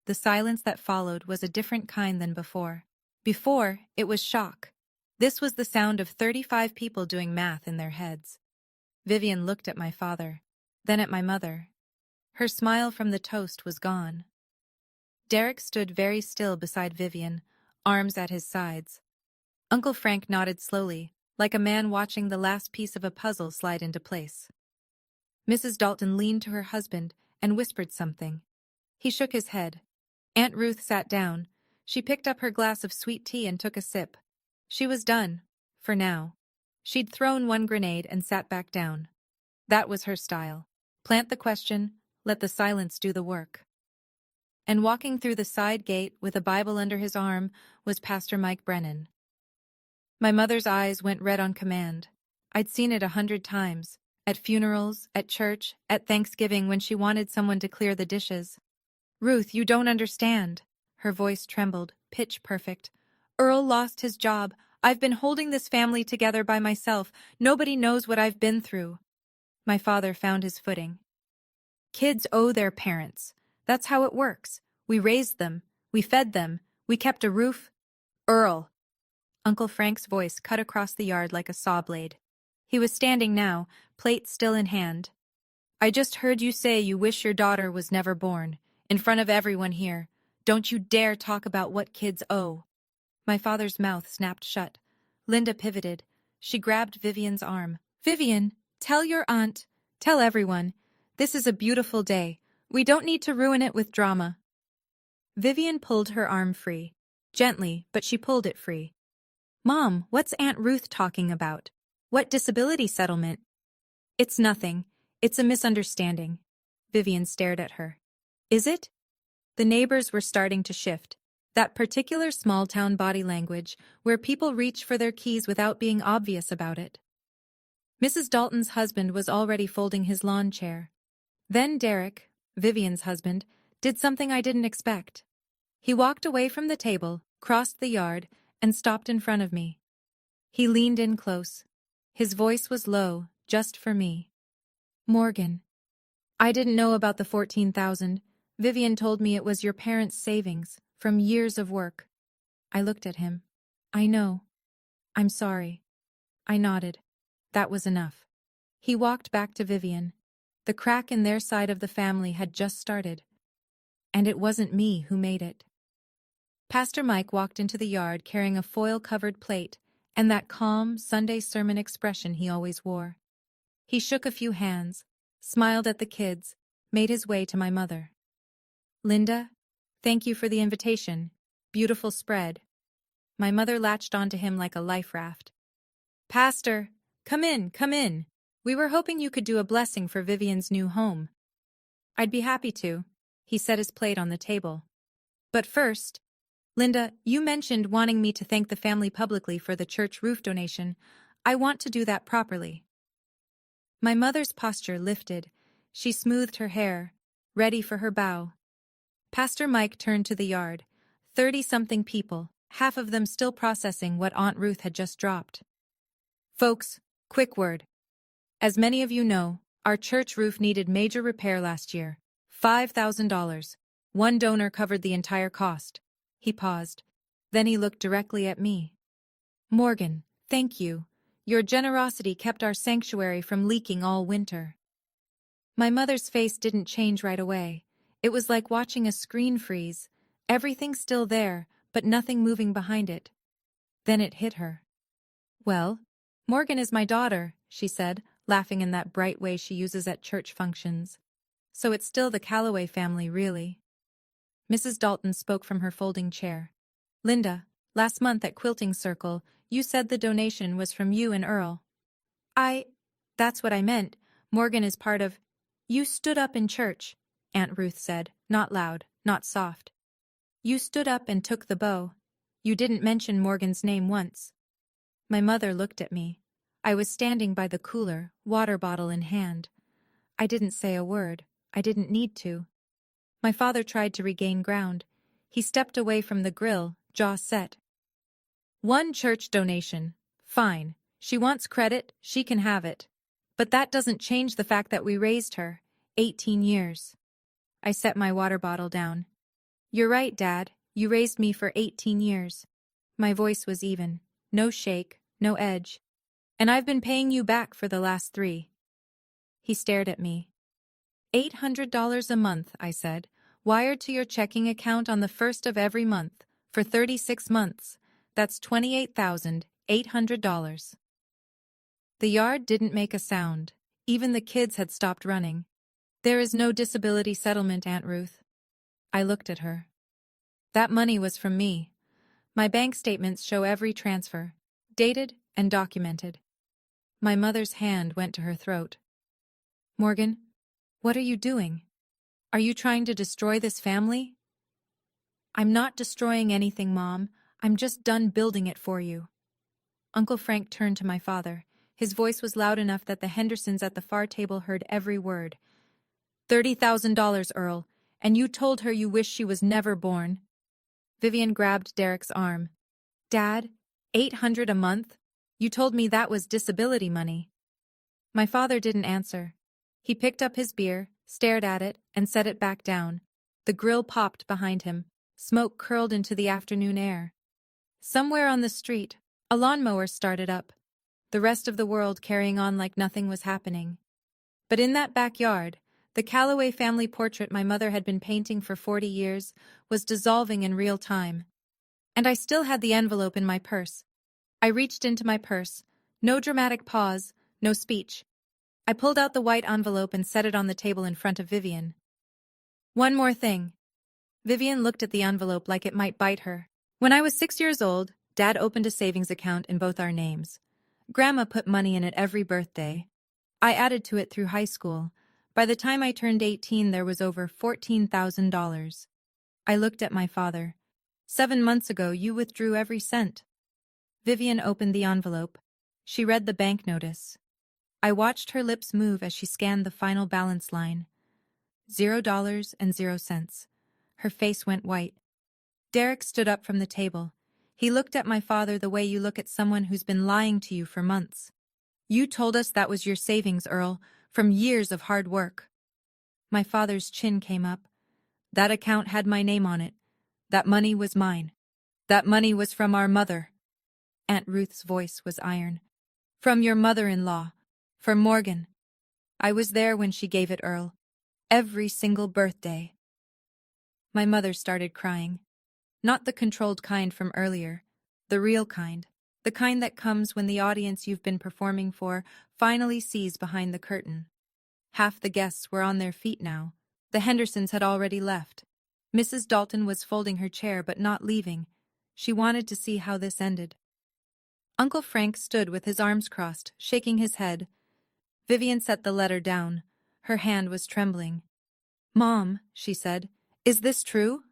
The silence that followed was a different kind than before. Before, it was shock. This was the sound of 35 people doing math in their heads. Vivian looked at my father, then at my mother. Her smile from the toast was gone. Derek stood very still beside Vivian, arms at his sides. Uncle Frank nodded slowly, like a man watching the last piece of a puzzle slide into place. Mrs. Dalton leaned to her husband and whispered something. He shook his head. Aunt Ruth sat down. She picked up her glass of sweet tea and took a sip. She was done, for now. She'd thrown one grenade and sat back down. That was her style. Plant the question, let the silence do the work. And walking through the side gate with a Bible under his arm was Pastor Mike Brennan. My mother's eyes went red on command. I'd seen it 100 times, at funerals, at church, at Thanksgiving when she wanted someone to clear the dishes. "Ruth, you don't understand." Her voice trembled, pitch perfect. "Earl lost his job. I've been holding this family together by myself. Nobody knows what I've been through." My father found his footing. "Kids owe their parents. That's how it works. We raised them. We fed them. We kept a roof." "Earl." Uncle Frank's voice cut across the yard like a saw blade. He was standing now, plate still in hand. I just heard you say you wish your daughter was never born, in front of everyone here. Don't you dare talk about what kids owe. My father's mouth snapped shut. Linda pivoted. She grabbed Vivian's arm. Vivian, tell your aunt, tell everyone. This is a beautiful day. We don't need to ruin it with drama. Vivian pulled her arm free. Gently, but she pulled it free. Mom, what's Aunt Ruth talking about? What disability settlement? It's nothing. It's a misunderstanding. Vivian stared at her. Is it? The neighbors were starting to shift. That particular small-town body language where people reach for their keys without being obvious about it. Mrs. Dalton's husband was already folding his lawn chair. Then Derek, Vivian's husband, did something I didn't expect. He walked away from the table, crossed the yard, and stopped in front of me. He leaned in close. His voice was low, just for me. Morgan. I didn't know about the 14,000. Vivian told me it was your parents' savings, from years of work. I looked at him. I know. I'm sorry. I nodded. That was enough. He walked back to Vivian. The crack in their side of the family had just started. And it wasn't me who made it. Pastor Mike walked into the yard carrying a foil-covered plate and that calm Sunday sermon expression he always wore. He shook a few hands, smiled at the kids, made his way to my mother. Linda, thank you for the invitation. Beautiful spread. My mother latched onto him like a life raft. Pastor, come in, come in. We were hoping you could do a blessing for Vivian's new home. I'd be happy to. He set his plate on the table. But first, Linda, you mentioned wanting me to thank the family publicly for the church roof donation. I want to do that properly. My mother's posture lifted. She smoothed her hair, ready for her bow. Pastor Mike turned to the yard. 30-something people, half of them still processing what Aunt Ruth had just dropped. Folks, quick word. As many of you know, our church roof needed major repair last year. $5,000. One donor covered the entire cost. He paused. Then he looked directly at me. Morgan, thank you. Your generosity kept our sanctuary from leaking all winter. My mother's face didn't change right away. It was like watching a screen freeze. Everything still there, but nothing moving behind it. Then it hit her. Well, Morgan is my daughter, she said, laughing in that bright way she uses at church functions. So it's still the Calloway family, really. Mrs. Dalton spoke from her folding chair. Linda, last month at Quilting Circle, you said the donation was from you and Earl. That's what I meant. Morgan is part of... You stood up in church, Aunt Ruth said, not loud, not soft. You stood up and took the bow. You didn't mention Morgan's name once. My mother looked at me. I was standing by the cooler, water bottle in hand. I didn't say a word. I didn't need to. My father tried to regain ground. He stepped away from the grill, jaw set. One church donation. Fine. She wants credit, she can have it. But that doesn't change the fact that we raised her. 18 years. I set my water bottle down. You're right, Dad. You raised me for 18 years. My voice was even. No shake, no edge. And I've been paying you back for the last 3. He stared at me. $800 a month, I said, wired to your checking account on the 1st of every month, for 36 months. That's $28,800. The yard didn't make a sound. Even the kids had stopped running. There is no disability settlement, Aunt Ruth. I looked at her. That money was from me. My bank statements show every transfer, dated and documented. My mother's hand went to her throat. Morgan, what are you doing? Are you trying to destroy this family? I'm not destroying anything, Mom. I'm just done building it for you. Uncle Frank turned to my father. His voice was loud enough that the Hendersons at the far table heard every word. $30,000, Earl, and you told her you wish she was never born. Vivian grabbed Derek's arm. Dad, $800 a month? You told me that was disability money. My father didn't answer. He picked up his beer, stared at it, and set it back down. The grill popped behind him. Smoke curled into the afternoon air. Somewhere on the street, a lawnmower started up. The rest of the world carrying on like nothing was happening. But in that backyard, the Calloway family portrait my mother had been painting for 40 years was dissolving in real time. And I still had the envelope in my purse. I reached into my purse. No dramatic pause, no speech. I pulled out the white envelope and set it on the table in front of Vivian. One more thing. Vivian looked at the envelope like it might bite her. When I was 6 years old, Dad opened a savings account in both our names. Grandma put money in it every birthday. I added to it through high school. By the time I turned 18, there was over $14,000. I looked at my father. 7 months ago, you withdrew every cent. Vivian opened the envelope. She read the bank notice. I watched her lips move as she scanned the final balance line. $0.00. Her face went white. Derek stood up from the table. He looked at my father the way you look at someone who's been lying to you for months. You told us that was your savings, Earl, from years of hard work. My father's chin came up. That account had my name on it. That money was mine. That money was from our mother. Aunt Ruth's voice was iron. From your mother-in-law. From Morgan. I was there when she gave it, Earl. Every single birthday. My mother started crying. Not the controlled kind from earlier. The real kind. The kind that comes when the audience you've been performing for finally sees behind the curtain. Half the guests were on their feet now. The Hendersons had already left. Mrs. Dalton was folding her chair but not leaving. She wanted to see how this ended. Uncle Frank stood with his arms crossed, shaking his head. Vivian set the letter down. Her hand was trembling. "Mom," she said, "is this true?"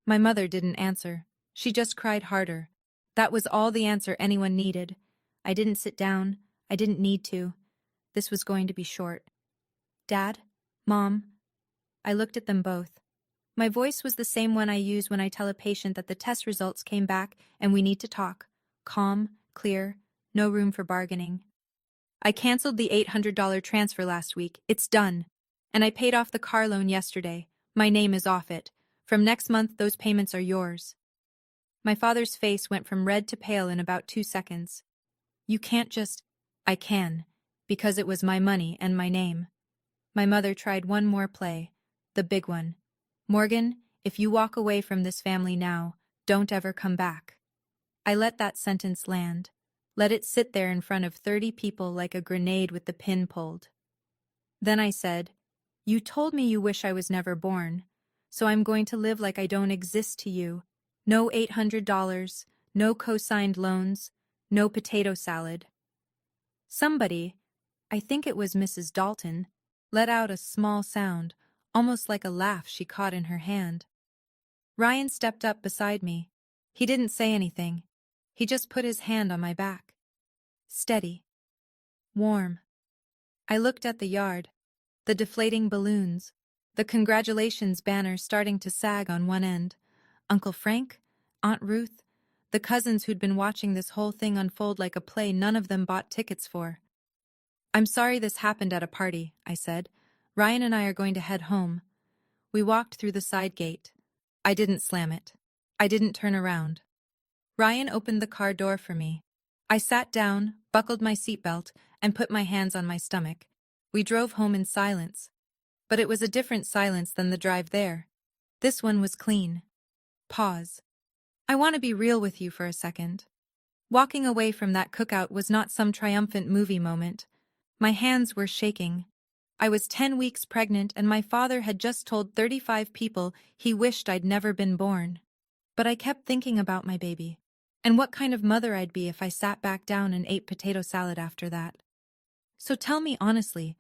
My mother didn't answer. She just cried harder. That was all the answer anyone needed. I didn't sit down. I didn't need to. This was going to be short. "Dad? Mom?" I looked at them both. My voice was the same one I use when I tell a patient that the test results came back and we need to talk. Calm, clear, no room for bargaining. I canceled the $800 transfer last week. It's done. And I paid off the car loan yesterday. My name is off it. From next month, those payments are yours. My father's face went from red to pale in about 2 seconds. You can't just... I can, because it was my money and my name. My mother tried one more play, the big one. Morgan, if you walk away from this family now, don't ever come back. I let that sentence land. Let it sit there in front of 30 people like a grenade with the pin pulled. Then I said, you told me you wish I was never born, so I'm going to live like I don't exist to you. No $800, no co-signed loans, no potato salad. Somebody, I think it was Mrs. Dalton, let out a small sound, almost like a laugh she caught in her hand. Ryan stepped up beside me. He didn't say anything. He just put his hand on my back. Steady. Warm. I looked at the yard. The deflating balloons. The congratulations banner starting to sag on one end. Uncle Frank, Aunt Ruth, the cousins who'd been watching this whole thing unfold like a play none of them bought tickets for. I'm sorry this happened at a party, I said. Ryan and I are going to head home. We walked through the side gate. I didn't slam it. I didn't turn around. Ryan opened the car door for me. I sat down, buckled my seatbelt, and put my hands on my stomach. We drove home in silence. But it was a different silence than the drive there. This one was clean. Pause. I want to be real with you for a second. Walking away from that cookout was not some triumphant movie moment. My hands were shaking. I was 10 weeks pregnant and my father had just told 35 people he wished I'd never been born. But I kept thinking about my baby, and what kind of mother I'd be if I sat back down and ate potato salad after that. So tell me honestly,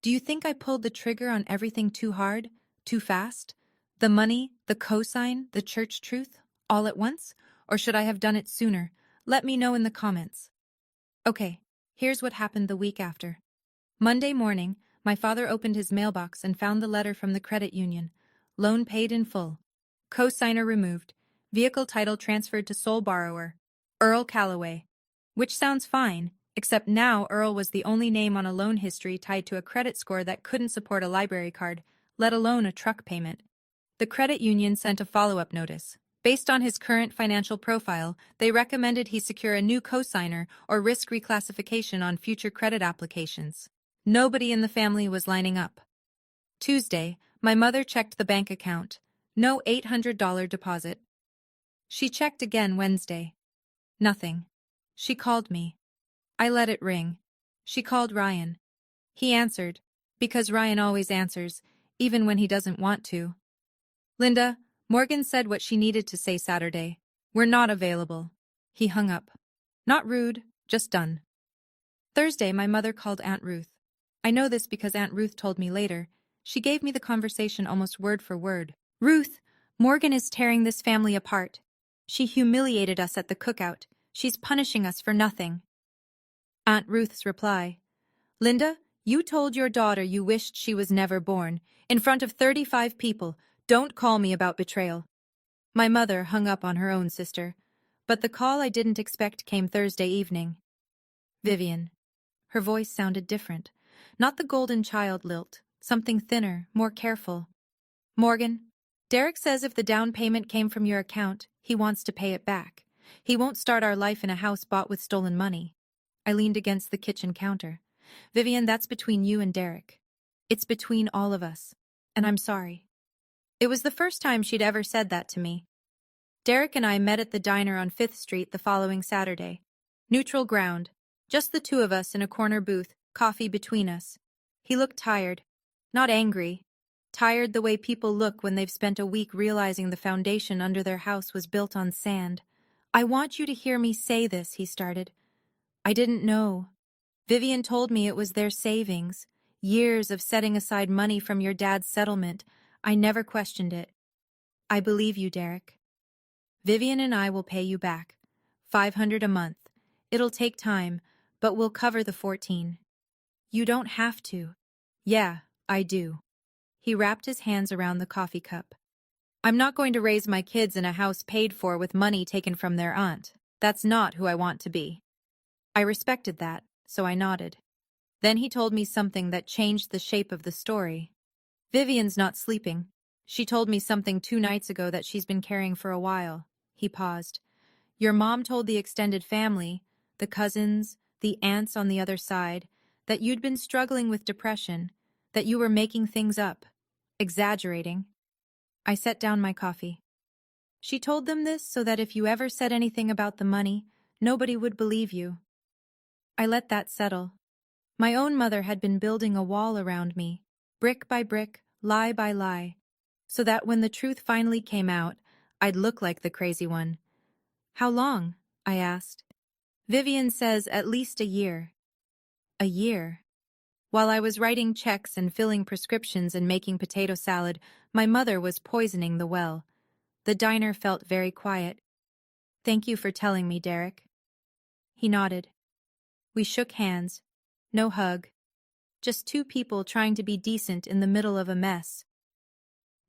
do you think I pulled the trigger on everything too hard, too fast? The money, the cosign, the church truth, all at once? Or should I have done it sooner? Let me know in the comments. Okay, here's what happened the week after. Monday morning, my father opened his mailbox and found the letter from the credit union. Loan paid in full. Cosigner removed. Vehicle title transferred to sole borrower, Earl Calloway. Which sounds fine, except now Earl was the only name on a loan history tied to a credit score that couldn't support a library card, let alone a truck payment. The credit union sent a follow-up notice. Based on his current financial profile, they recommended he secure a new cosigner or risk reclassification on future credit applications. Nobody in the family was lining up. Tuesday, my mother checked the bank account. No $800 deposit. She checked again Wednesday. Nothing. She called me. I let it ring. She called Ryan. He answered, because Ryan always answers, even when he doesn't want to. Linda, Morgan said what she needed to say Saturday. We're not available. He hung up. Not rude, just done. Thursday, my mother called Aunt Ruth. I know this because Aunt Ruth told me later. She gave me the conversation almost word for word. Ruth, Morgan is tearing this family apart. She humiliated us at the cookout. She's punishing us for nothing. Aunt Ruth's reply. Linda, you told your daughter you wished she was never born, in front of 35 people. Don't call me about betrayal. My mother hung up on her own sister, but the call I didn't expect came Thursday evening. Vivian. Her voice sounded different. Not the golden child lilt, something thinner, more careful. Morgan, Derek says if the down payment came from your account, he wants to pay it back. He won't start our life in a house bought with stolen money. I leaned against the kitchen counter. Vivian, that's between you and Derek. It's between all of us. And I'm sorry. It was the first time she'd ever said that to me. Derek and I met at the diner on 5th Street the following Saturday. Neutral ground. Just the two of us in a corner booth, coffee between us. He looked tired. Not angry. Tired the way people look when they've spent a week realizing the foundation under their house was built on sand. I want you to hear me say this, he started. I didn't know. Vivian told me it was their savings. Years of setting aside money from your dad's settlement. I never questioned it. I believe you, Derek. Vivian and I will pay you back. $500 a month. It'll take time, but we'll cover the 14. You don't have to. Yeah, I do. He wrapped his hands around the coffee cup. I'm not going to raise my kids in a house paid for with money taken from their aunt. That's not who I want to be. I respected that, so I nodded. Then he told me something that changed the shape of the story. Vivian's not sleeping. She told me something 2 nights ago that she's been carrying for a while. He paused. Your mom told the extended family, the cousins, the aunts on the other side, that you'd been struggling with depression, that you were making things up, exaggerating. I set down my coffee. She told them this so that if you ever said anything about the money, nobody would believe you. I let that settle. My own mother had been building a wall around me, brick by brick, lie by lie, so that when the truth finally came out, I'd look like the crazy one. How long? I asked. Vivian says at least a year. A year. While I was writing checks and filling prescriptions and making potato salad, my mother was poisoning the well. The diner felt very quiet. Thank you for telling me, Derek. He nodded. We shook hands. No hug. Just 2 people trying to be decent in the middle of a mess.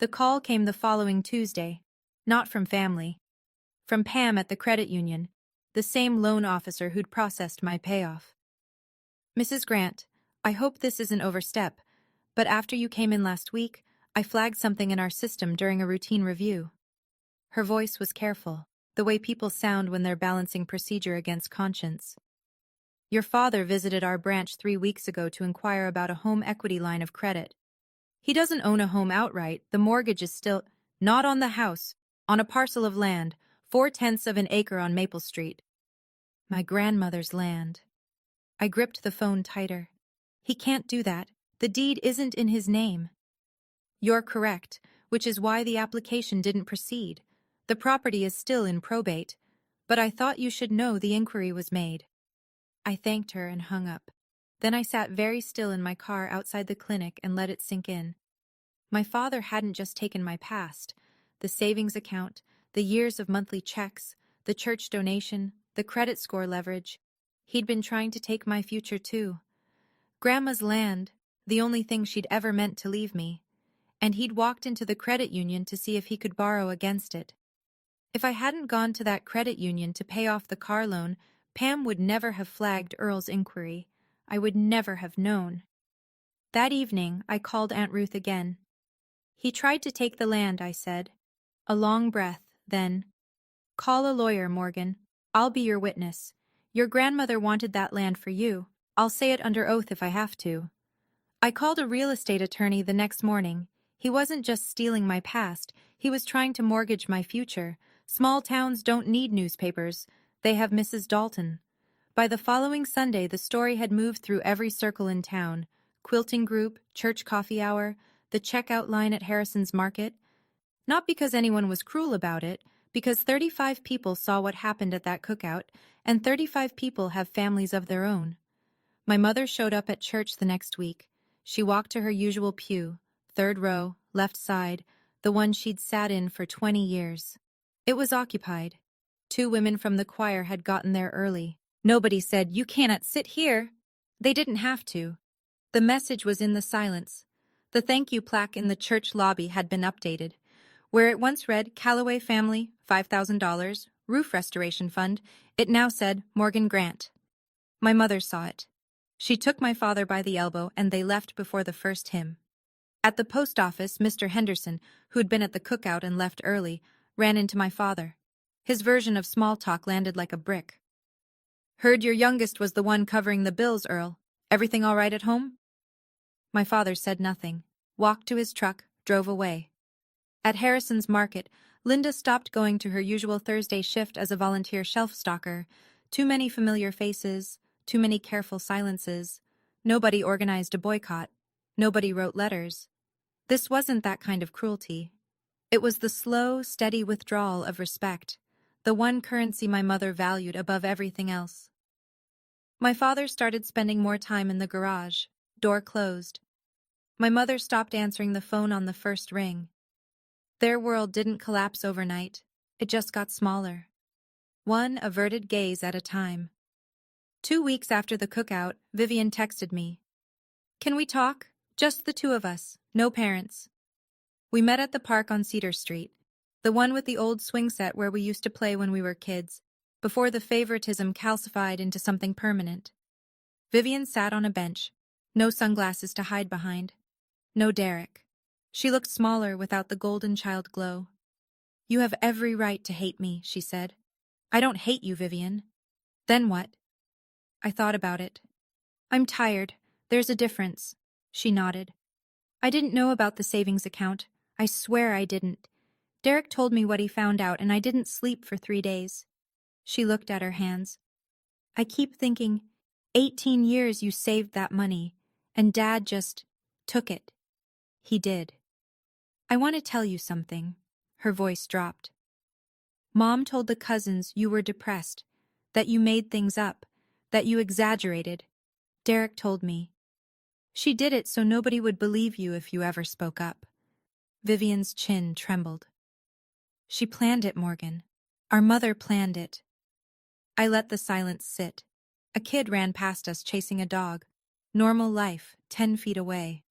The call came the following Tuesday. Not from family. From Pam at the credit union, the same loan officer who'd processed my payoff. Mrs. Grant, I hope this isn't overstep, but after you came in last week, I flagged something in our system during a routine review. Her voice was careful, the way people sound when they're balancing procedure against conscience. Your father visited our branch 3 weeks ago to inquire about a home equity line of credit. He doesn't own a home outright, the mortgage is still not on the house, on a parcel of land, 4/10 of an acre on Maple Street. My grandmother's land. I gripped the phone tighter. He can't do that. The deed isn't in his name. You're correct, which is why the application didn't proceed. The property is still in probate, but I thought you should know the inquiry was made. I thanked her and hung up. Then I sat very still in my car outside the clinic and let it sink in. My father hadn't just taken my past, the savings account, the years of monthly checks, the church donation, the credit score leverage. He'd been trying to take my future too. Grandma's land, the only thing she'd ever meant to leave me, and he'd walked into the credit union to see if he could borrow against it. If I hadn't gone to that credit union to pay off the car loan, Pam would never have flagged Earl's inquiry. I would never have known. That evening, I called Aunt Ruth again. He tried to take the land, I said. A long breath, then. Call a lawyer, Morgan. I'll be your witness. Your grandmother wanted that land for you. I'll say it under oath if I have to. I called a real estate attorney the next morning. He wasn't just stealing my past, he was trying to mortgage my future. Small towns don't need newspapers. They have Mrs. Dalton. By the following Sunday, the story had moved through every circle in town. Quilting group, church coffee hour, the checkout line at Harrison's Market. Not because anyone was cruel about it, because 35 people saw what happened at that cookout, and 35 people have families of their own. My mother showed up at church the next week. She walked to her usual pew, third row, left side, the one she'd sat in for 20 years. It was occupied. 2 women from the choir had gotten there early. Nobody said, "You cannot sit here." They didn't have to. The message was in the silence. The thank you plaque in the church lobby had been updated. Where it once read, Calloway Family, $5,000, Roof Restoration Fund, it now said, Morgan Grant. My mother saw it. She took my father by the elbow and they left before the first hymn. At the post office, Mr. Henderson, who'd been at the cookout and left early, ran into my father. His version of small talk landed like a brick. "Heard your youngest was the one covering the bills, Earl. Everything all right at home?" My father said nothing, walked to his truck, drove away. At Harrison's Market, Linda stopped going to her usual Thursday shift as a volunteer shelf stalker. Too many familiar faces, too many careful silences. Nobody organized a boycott. Nobody wrote letters. This wasn't that kind of cruelty. It was the slow, steady withdrawal of respect, the one currency my mother valued above everything else. My father started spending more time in the garage, door closed. My mother stopped answering the phone on the first ring. Their world didn't collapse overnight. It just got smaller. One averted gaze at a time. 2 weeks after the cookout, Vivian texted me. "Can we talk? Just the 2 of us, no parents." We met at the park on Cedar Street, the one with the old swing set where we used to play when we were kids, before the favoritism calcified into something permanent. Vivian sat on a bench, no sunglasses to hide behind. No Derek. She looked smaller without the golden child glow. "You have every right to hate me," she said. "I don't hate you, Vivian." "Then what?" I thought about it. "I'm tired. There's a difference." She nodded. "I didn't know about the savings account. I swear I didn't. Derek told me what he found out and I didn't sleep for 3 days." She looked at her hands. "I keep thinking, 18 years you saved that money, and Dad just took it." He did. "I want to tell you something." Her voice dropped. "Mom told the cousins you were depressed, that you made things up, that you exaggerated. Derek told me. She did it so nobody would believe you if you ever spoke up." Vivian's chin trembled. "She planned it, Morgan. Our mother planned it." I let the silence sit. A kid ran past us chasing a dog. Normal life, 10 feet away.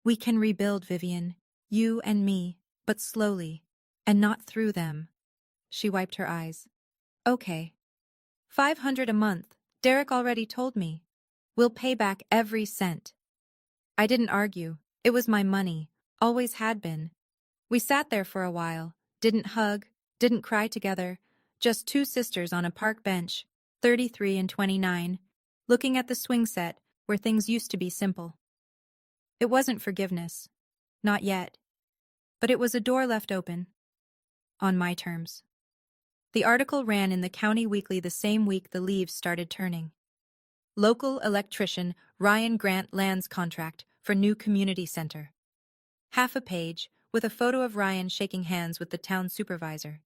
"We can rebuild, Vivian. You and me, but slowly. And not through them." She wiped her eyes. "Okay. 500 a month. Derek already told me. We'll pay back every cent." I didn't argue. It was my money. Always had been. We sat there for a while. Didn't hug. Didn't cry together. Just 2 sisters on a park bench, 33 and 29, looking at the swing set where things used to be simple. It wasn't forgiveness. Not yet. But it was a door left open. On my terms. The article ran in the County Weekly the same week the leaves started turning. Local electrician Ryan Grant lands contract for new community center. Half a page, with a photo of Ryan shaking hands with the town supervisor.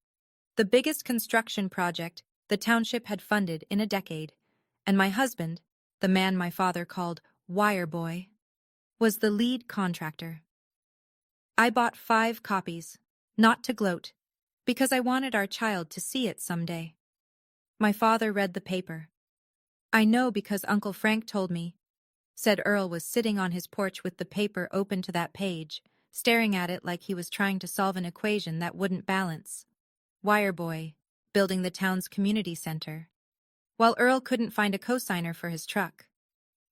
The biggest construction project the township had funded in a decade, and my husband, the man my father called Wire Boy, was the lead contractor. I bought 5 copies, not to gloat, because I wanted our child to see it someday. My father read the paper. "I know because Uncle Frank told me," said Earl was sitting on his porch with the paper open to that page, staring at it like he was trying to solve an equation that wouldn't balance. Wire Boy, building the town's community center. While Earl couldn't find a cosigner for his truck.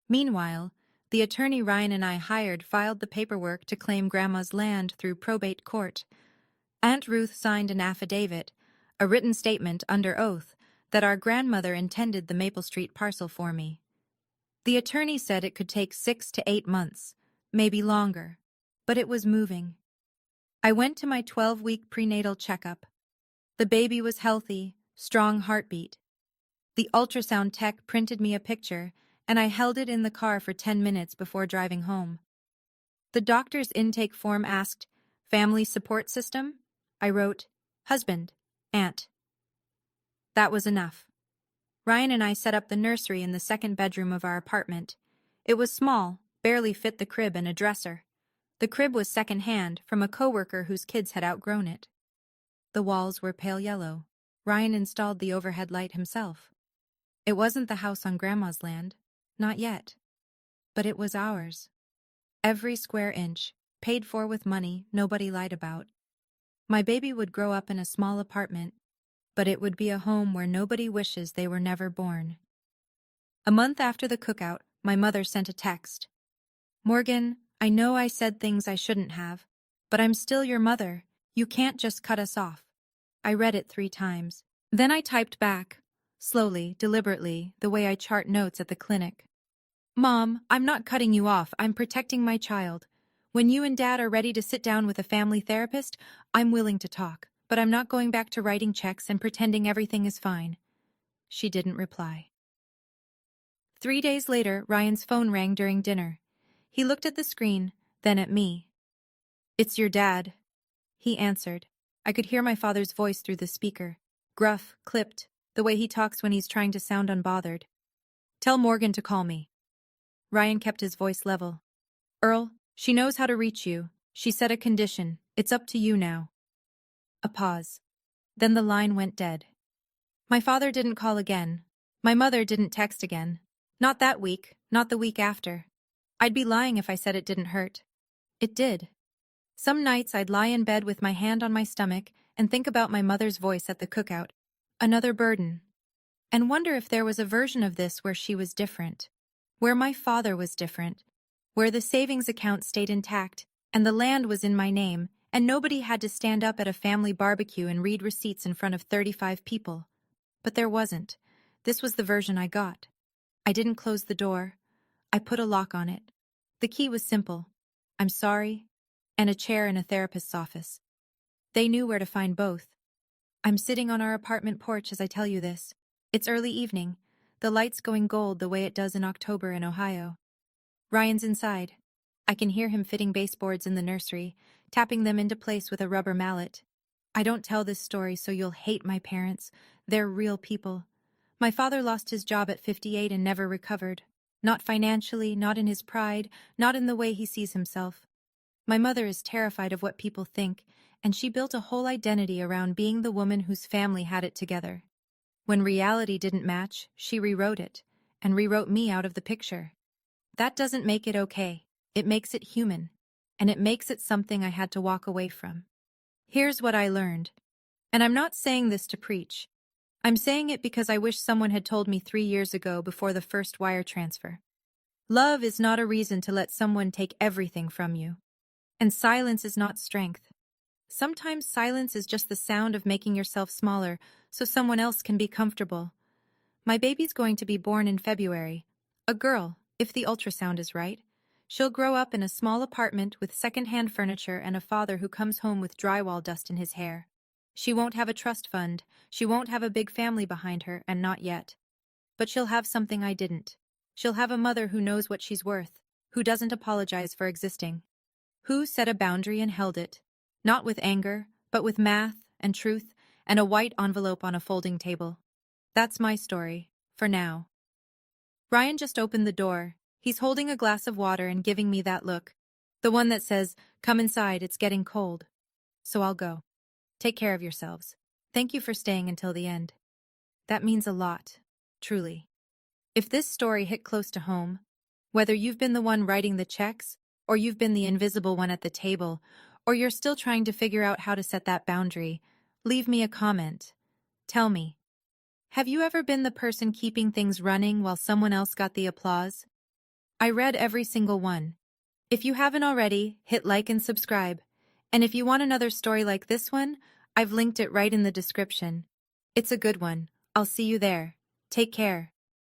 Meanwhile, the attorney Ryan and I hired filed the paperwork to claim Grandma's land through probate court. Aunt Ruth signed an affidavit, a written statement under oath, that our grandmother intended the Maple Street parcel for me. The attorney said it could take 6 to 8 months, maybe longer, but it was moving. I went to my 12-week prenatal checkup. The baby was healthy, strong heartbeat. The ultrasound tech printed me a picture, and I held it in the car for 10 minutes before driving home. The doctor's intake form asked, "Family support system?" I wrote, "Husband, aunt." That was enough. Ryan and I set up the nursery in the second bedroom of our apartment. It was small, barely fit the crib and a dresser. The crib was second-hand from a coworker whose kids had outgrown it. The walls were pale yellow. Ryan installed the overhead light himself. It wasn't the house on Grandma's land, not yet. But it was ours. Every square inch, paid for with money nobody lied about. My baby would grow up in a small apartment, but it would be a home where nobody wishes they were never born. A month after the cookout, my mother sent a text. "Morgan, I know I said things I shouldn't have, but I'm still your mother. You can't just cut us off." I read it 3 times. Then I typed back, slowly, deliberately, the way I chart notes at the clinic. "Mom, I'm not cutting you off, I'm protecting my child. When you and Dad are ready to sit down with a family therapist, I'm willing to talk, but I'm not going back to writing checks and pretending everything is fine." She didn't reply. 3 days later, Ryan's phone rang during dinner. He looked at the screen, then at me. "It's your dad," he answered. I could hear my father's voice through the speaker. Gruff, clipped, the way he talks when he's trying to sound unbothered. "Tell Morgan to call me." Ryan kept his voice level. "Earl, she knows how to reach you. She set a condition. It's up to you now." A pause. Then the line went dead. My father didn't call again. My mother didn't text again. Not that week, not the week after. I'd be lying if I said it didn't hurt. It did. Some nights I'd lie in bed with my hand on my stomach and think about my mother's voice at the cookout. Another burden. And wonder if there was a version of this where she was different. Where my father was different. Where the savings account stayed intact, and the land was in my name, and nobody had to stand up at a family barbecue and read receipts in front of 35 people. But there wasn't. This was the version I got. I didn't close the door. I put a lock on it. The key was simple. "I'm sorry," and a chair in a therapist's office. They knew where to find both. I'm sitting on our apartment porch as I tell you this. It's early evening, the lights going gold the way it does in October in Ohio. Ryan's inside. I can hear him fitting baseboards in the nursery, tapping them into place with a rubber mallet. I don't tell this story so you'll hate my parents. They're real people. My father lost his job at 58 and never recovered. Not financially, not in his pride, not in the way he sees himself. My mother is terrified of what people think, and she built a whole identity around being the woman whose family had it together. When reality didn't match, she rewrote it, and rewrote me out of the picture. That doesn't make it okay. It makes it human, and it makes it something I had to walk away from. Here's what I learned. And I'm not saying this to preach. I'm saying it because I wish someone had told me 3 years ago before the first wire transfer. Love is not a reason to let someone take everything from you. And silence is not strength. Sometimes silence is just the sound of making yourself smaller so someone else can be comfortable. My baby's going to be born in February. A girl, if the ultrasound is right. She'll grow up in a small apartment with second-hand furniture and a father who comes home with drywall dust in his hair. She won't have a trust fund, she won't have a big family behind her, and not yet. But she'll have something I didn't. She'll have a mother who knows what she's worth, who doesn't apologize for existing. Who set a boundary and held it. Not with anger, but with math and truth and a white envelope on a folding table. That's my story, for now. Ryan just opened the door. He's holding a glass of water and giving me that look. The one that says, "Come inside, it's getting cold." So I'll go. Take care of yourselves. Thank you for staying until the end. That means a lot, truly. If this story hit close to home, whether you've been the one writing the checks, or you've been the invisible one at the table, or you're still trying to figure out how to set that boundary, leave me a comment. Tell me, have you ever been the person keeping things running while someone else got the applause? I read every single one. If you haven't already, hit like and subscribe. And if you want another story like this one, I've linked it right in the description. It's a good one. I'll see you there. Take care.